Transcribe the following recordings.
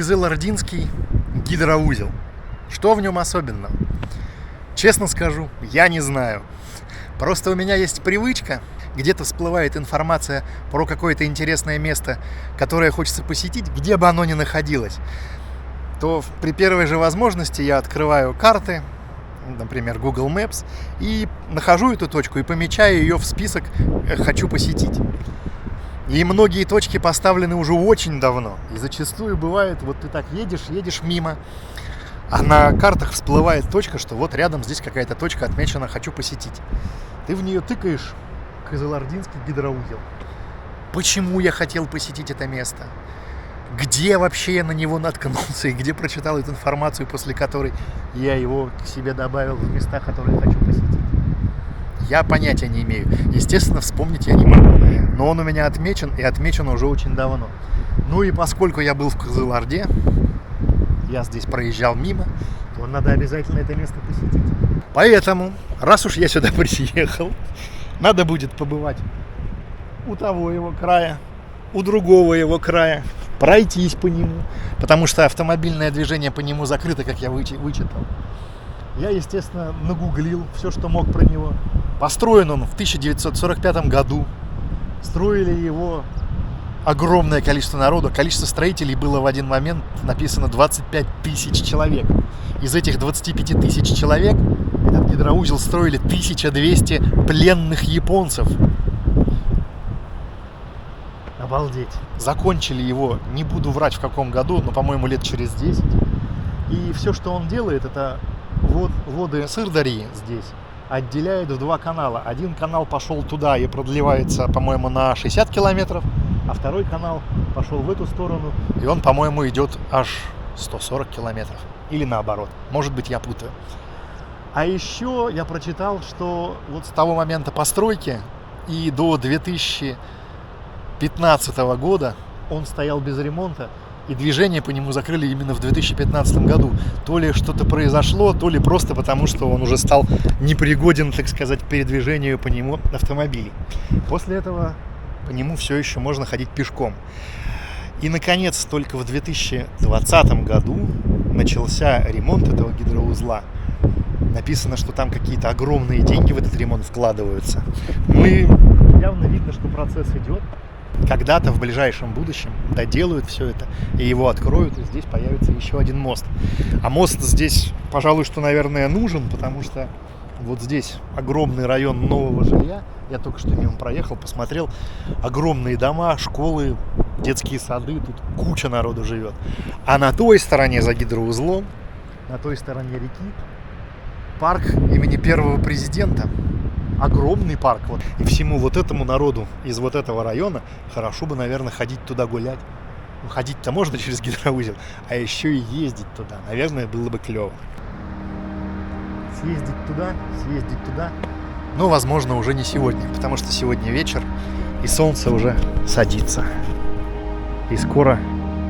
Кызылординский гидроузел. Что в нем особенного? Честно скажу, я не знаю. Просто у меня есть привычка, где-то всплывает информация про какое-то интересное место, которое хочется посетить, где бы оно ни находилось, то при первой же возможности я открываю карты, например, Google Maps, и нахожу эту точку и помечаю ее в список «хочу посетить». И многие точки поставлены уже очень давно. И зачастую бывает, вот ты так едешь мимо, а на картах всплывает точка, что вот рядом здесь какая-то точка отмечена «хочу посетить». Ты в нее тыкаешь, Кызылординский гидроузел. Почему я хотел посетить это место? Где вообще я на него наткнулся и где прочитал эту информацию, после которой я его к себе добавил в места, которые хочу посетить? Я понятия не имею. Естественно, вспомнить я не могу. Но он у меня отмечен, и отмечен уже очень давно. Ну и поскольку я был в Кызылорде, я здесь проезжал мимо, то надо обязательно это место посетить. Поэтому, раз уж я сюда приехал, надо будет побывать у того его края, у другого его края, пройтись по нему, потому что автомобильное движение по нему закрыто, как я вычитал. Я, естественно, нагуглил все, что мог про него. Построен он в 1945 году. Строили его огромное количество народу. Количество строителей было в один момент написано 25 тысяч человек. Из этих 25 тысяч человек этот гидроузел строили 1200 пленных японцев. Обалдеть. Закончили его, не буду врать в каком году, но, по-моему, лет через 10. И все, что он делает, это воды Сырдарьи здесь отделяет в два канала. Один канал пошел туда и продлевается, по-моему, на 60 километров, а второй канал пошел в эту сторону, и он, по-моему, идет аж 140 километров. Или наоборот. Может быть, я путаю. А еще я прочитал, что вот с того момента постройки и до 2015 года он стоял без ремонта, и движение по нему закрыли именно в 2015 году. То ли что-то произошло, то ли просто потому, что он уже стал непригоден, так сказать, к передвижению по нему автомобилей. После этого по нему все еще можно ходить пешком. И, наконец, только в 2020 году начался ремонт этого гидроузла. Написано, что там какие-то огромные деньги в этот ремонт вкладываются. Ну и явно видно, что процесс идет. Когда-то в ближайшем будущем доделают все это, и его откроют, и здесь появится еще один мост. А мост здесь, пожалуй, что, наверное, нужен, потому что вот здесь огромный район нового жилья. Я только что мимо проехал, посмотрел. Огромные дома, школы, детские сады, тут куча народу живет. А на той стороне за гидроузлом, на той стороне реки, парк имени первого президента. Огромный парк. Вот. И всему вот этому народу из вот этого района хорошо бы, наверное, ходить туда гулять. Ну, ходить-то можно через гидроузел, а еще и ездить туда. Наверное, было бы клево. Съездить туда. Но, возможно, уже не сегодня, потому что сегодня вечер, и солнце уже садится. И скоро,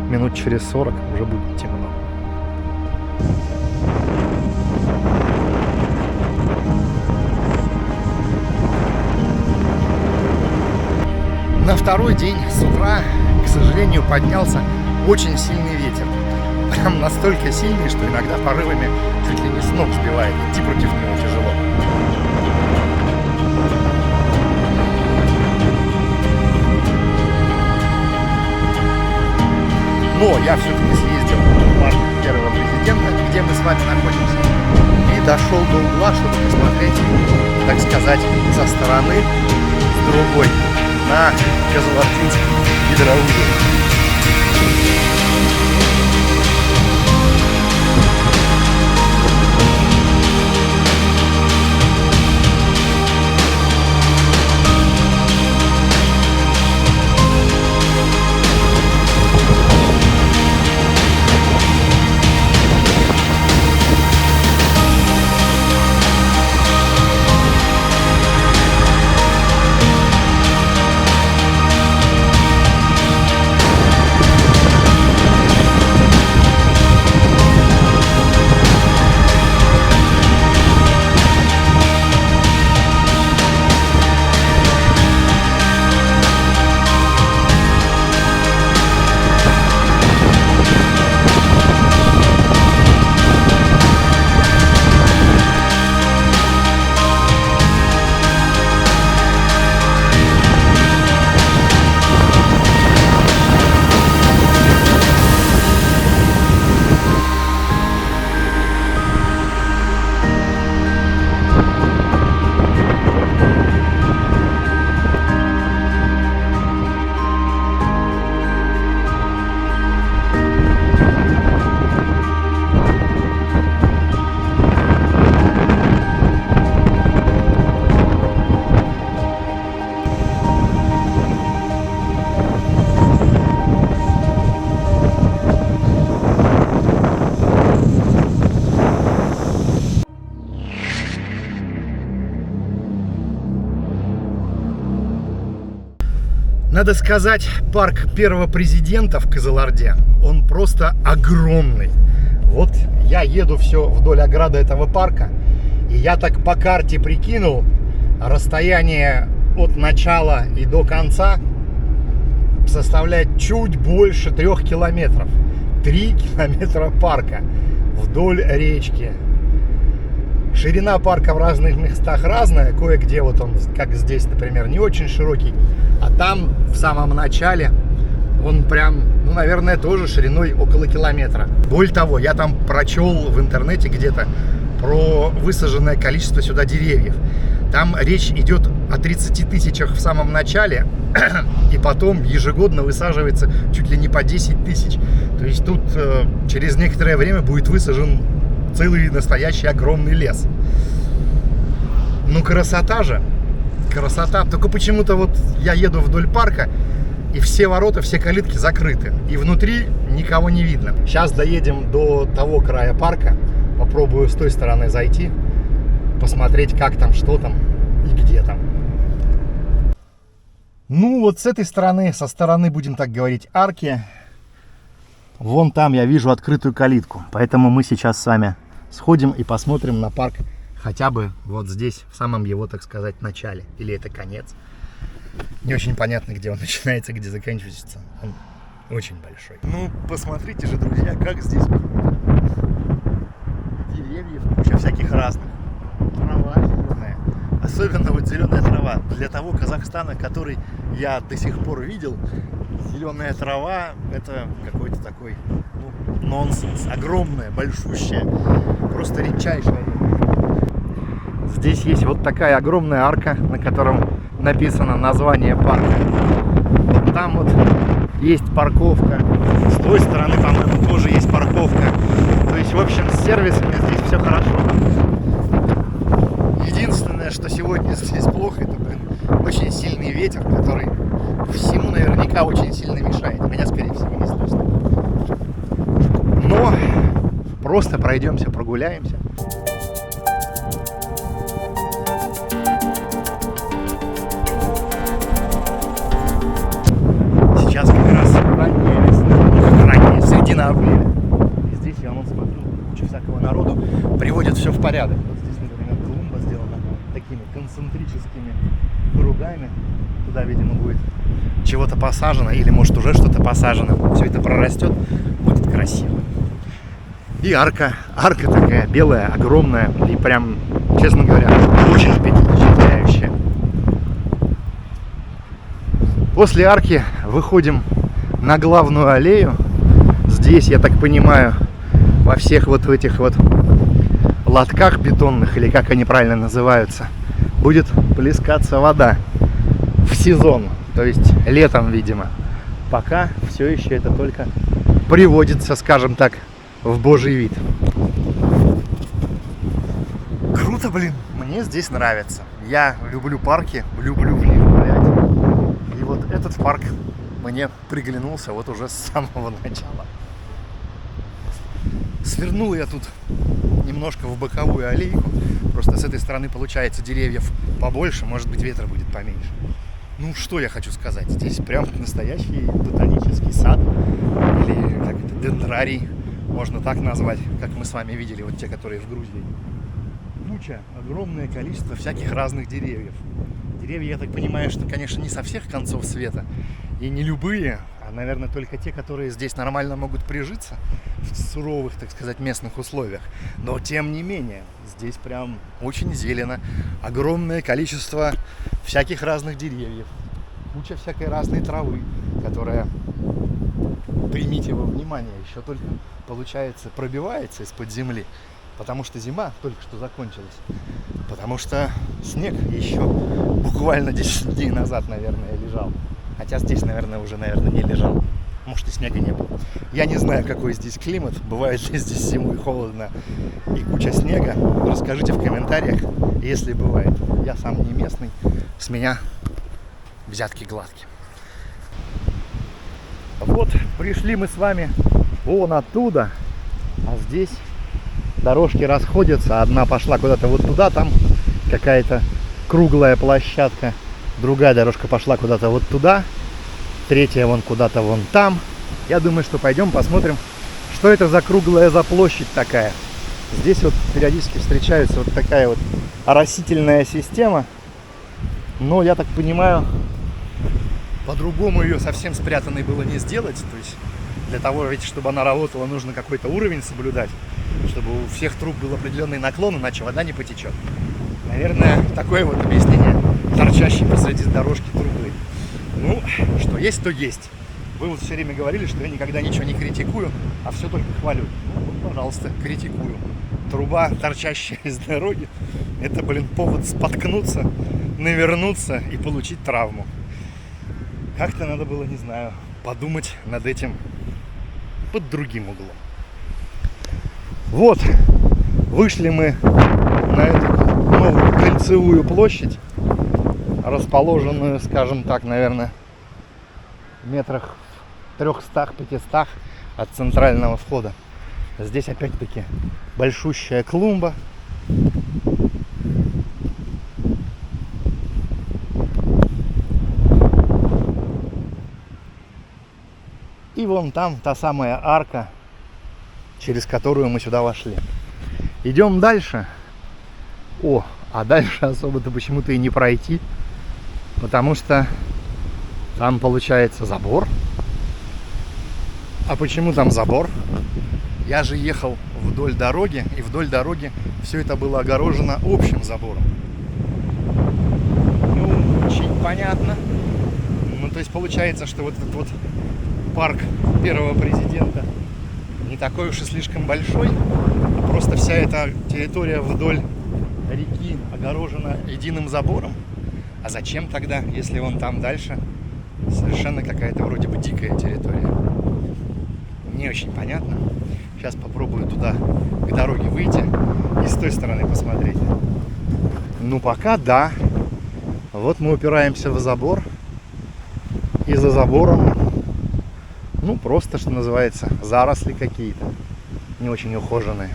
минут через 40, уже будет темно. На второй день с утра, к сожалению, поднялся очень сильный ветер. Прям настолько сильный, что иногда порывами чуть ли не с ног сбивает. Идти против него тяжело. Но я все-таки съездил в парк первого президента, где мы с вами находимся, и дошел до угла, чтобы посмотреть, так сказать, со стороны, с другой, на Кызылординский гидроузел. Надо сказать, парк первого президента в Кызылорде, он просто огромный. Вот я еду все вдоль ограды этого парка, и я так по карте прикинул, расстояние от начала и до конца составляет чуть больше 3 километров. 3 километра парка вдоль речки. Ширина парка в разных местах разная. Кое-где вот он, как здесь, например, не очень широкий. А там в самом начале он прям, ну, наверное, тоже шириной около километра. Более того, я там прочел в интернете где-то про высаженное количество сюда деревьев. Там речь идет о 30 тысячах в самом начале, и потом ежегодно высаживается чуть ли не по 10 тысяч. То есть тут через некоторое время будет высажен целый настоящий огромный лес. Ну, красота же. Красота. Только почему-то вот я еду вдоль парка, и все ворота, все калитки закрыты. И внутри никого не видно. Сейчас доедем до того края парка. Попробую с той стороны зайти, посмотреть, как там, что там и где там. Ну, вот с этой стороны, со стороны, будем так говорить, арки. Вон там я вижу открытую калитку. Поэтому мы сейчас с вами сходим и посмотрим на парк хотя бы вот здесь, в самом его, так сказать, начале. Или это конец. Не очень понятно, где он начинается, где заканчивается. Он очень большой. Ну, посмотрите же, друзья, как здесь деревьев, куча всяких разных. Трава зеленая. Особенно вот зеленая трава. Для того Казахстана, который я до сих пор видел, зеленая трава — это какой-то такой, ну, нонсенс. Огромная, большущая, просто редчайшая. Здесь есть вот такая огромная арка, на котором написано название парка. Вот там вот есть парковка. С той стороны, по-моему, тоже есть парковка. То есть, в общем, с сервисами здесь все хорошо. Единственное, что сегодня здесь плохо, это, очень сильный ветер, который всему наверняка очень сильно мешает. Меня, скорее всего, не слышно. Но просто пройдемся, прогуляемся. Сейчас как раз ранняя весна, ранняя середина апреля. И здесь я вот смотрю, куча всякого народу приводит все в порядок. Вот здесь, например, клумба сделана такими концентрическими кругами. Туда, видимо, будет чего-то посажено, или может уже что-то посажено. Все это прорастет, будет красиво. И арка такая белая, огромная и прям, честно говоря, очень впечатляющая. После арки выходим на главную аллею. Здесь, я так понимаю, во всех вот этих вот лотках бетонных, или как они правильно называются, будет плескаться вода в сезон, то есть летом, видимо. Пока все еще это только приводится, скажем так, в божий вид. Круто, блин, мне здесь нравится. Я люблю парки, люблю в них гулять. И вот этот парк мне приглянулся вот уже с самого начала. Свернул я тут немножко в боковую аллейку. Просто с этой стороны получается деревьев побольше, может быть, ветра будет поменьше. Ну, что я хочу сказать. Здесь прям настоящий ботанический сад. Или как это, дендрарий. Можно так назвать, как мы с вами видели, вот те, которые в Грузии. Куча, огромное количество всяких разных деревьев. Деревья, я так понимаю, что, конечно, не со всех концов света. И не любые, а, наверное, только те, которые здесь нормально могут прижиться в суровых, так сказать, местных условиях. Но, тем не менее, здесь прям очень зелено. Огромное количество всяких разных деревьев. Куча всякой разной травы, которая, примите во внимание, еще только, получается, пробивается из-под земли. Потому что зима только что закончилась. Потому что снег еще буквально 10 дней назад, наверное, лежал. Хотя здесь, наверное, уже, не лежал. Может, и снега не было. Я не знаю, какой здесь климат. Бывает ли здесь зимой холодно и куча снега. Расскажите в комментариях, если бывает. Я сам не местный. С меня взятки гладкие. Вот, пришли мы с вами вон оттуда. А здесь дорожки расходятся. Одна пошла куда-то вот туда, там какая-то круглая площадка. Другая дорожка пошла куда-то вот туда. третья вон куда-то вон там. Я думаю, что пойдем посмотрим, что это за круглая за площадь такая. Здесь вот периодически встречается вот такая вот оросительная система. Но, я так понимаю, по-другому ее совсем спрятанной было не сделать. То есть для того, ведь, чтобы она работала, нужно какой-то уровень соблюдать, чтобы у всех труб был определенный наклон, иначе вода не потечет. Наверное, такое вот объяснение торчащей посреди дорожки трубы. Ну, что есть, то есть. Вы вот все время говорили, что я никогда ничего не критикую, а все только хвалю. Ну, вот, пожалуйста, критикую. Труба, торчащая из дороги, это, повод споткнуться, навернуться и получить травму. Как-то надо было, не знаю, подумать над этим под другим углом. Вот, вышли мы на эту новую кольцевую площадь, расположенную, скажем так, наверное, в метрах 300-500 от центрального входа. Здесь опять-таки большущая клумба. И вон там та самая арка, через которую мы сюда вошли. Идем дальше. А дальше особо-то почему-то и не пройти, потому что там получается забор. А почему там забор? Я же ехал вдоль дороги, и вдоль дороги все это было огорожено общим забором. Ну, очень понятно. Ну, то есть получается, что вот этот вот парк первого президента не такой уж и слишком большой, а просто вся эта территория вдоль реки огорожена единым забором. А зачем тогда, если вон там дальше совершенно какая-то вроде бы дикая территория? Не очень понятно. Сейчас попробую туда к дороге выйти и с той стороны посмотреть. Ну пока да. Вот мы упираемся в забор. И за забором, ну просто, что называется, заросли какие-то. Не очень ухоженные.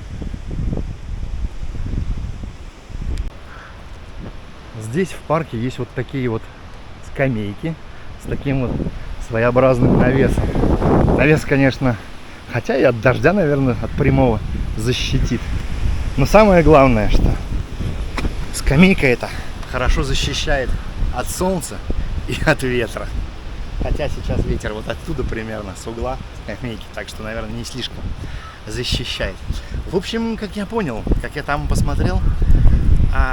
Здесь в парке есть вот такие вот скамейки с таким вот своеобразным навесом. Навес, конечно, хотя и от дождя, наверное, от прямого защитит. Но самое главное, что скамейка эта хорошо защищает от солнца и от ветра. Хотя сейчас ветер вот оттуда примерно, с угла скамейки, так что, наверное, не слишком защищает. В общем, как я понял, как я там посмотрел,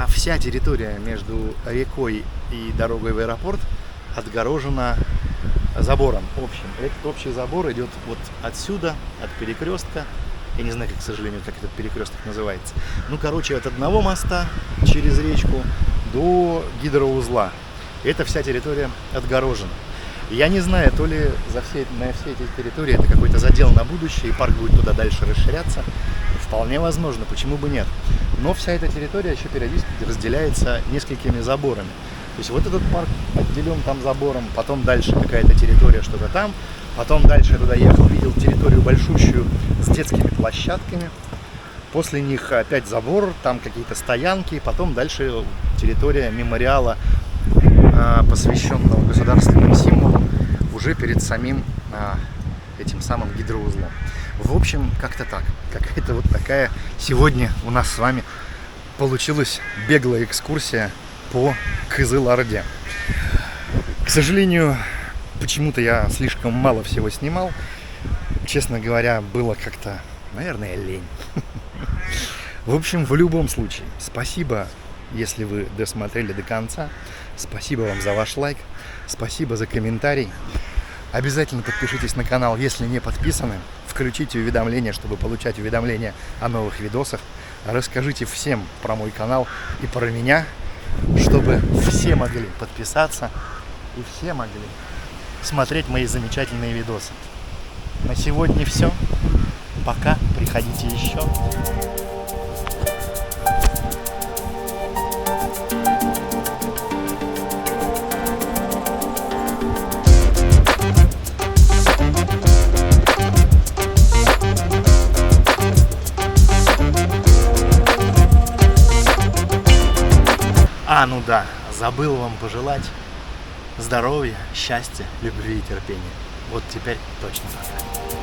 вся территория между рекой и дорогой в аэропорт отгорожена забором общим. Этот общий забор идет вот отсюда, от перекрестка. Я не знаю, как, к сожалению, как этот перекресток называется. Ну, короче, от одного моста через речку до гидроузла. Эта вся территория отгорожена. Я не знаю, то ли на всей этой территории это какой-то задел на будущее, и парк будет туда дальше расширяться. Вполне возможно, почему бы нет. Но вся эта территория еще периодически разделяется несколькими заборами. То есть вот этот парк отделен там забором, потом дальше какая-то территория, что-то там. Потом дальше я туда ехал, видел территорию большущую с детскими площадками. После них опять забор, там какие-то стоянки. Потом дальше территория мемориала, посвященного государственным символам, уже перед самим этим самым гидроузлом. В общем, как-то так. Какая-то вот такая сегодня у нас с вами получилась беглая экскурсия по Кызыл-Орде. К сожалению, почему-то я слишком мало всего снимал. Честно говоря, было как-то, наверное, лень. В общем, в любом случае, спасибо, если вы досмотрели до конца. Спасибо вам за ваш лайк. Спасибо за комментарий. Обязательно подпишитесь на канал, если не подписаны. Включите уведомления, чтобы получать уведомления о новых видосах. Расскажите всем про мой канал и про меня, чтобы все могли подписаться и все могли смотреть мои замечательные видосы. На сегодня все. Пока. Приходите еще. Ну да, забыл вам пожелать здоровья, счастья, любви и терпения. Вот теперь точно пока.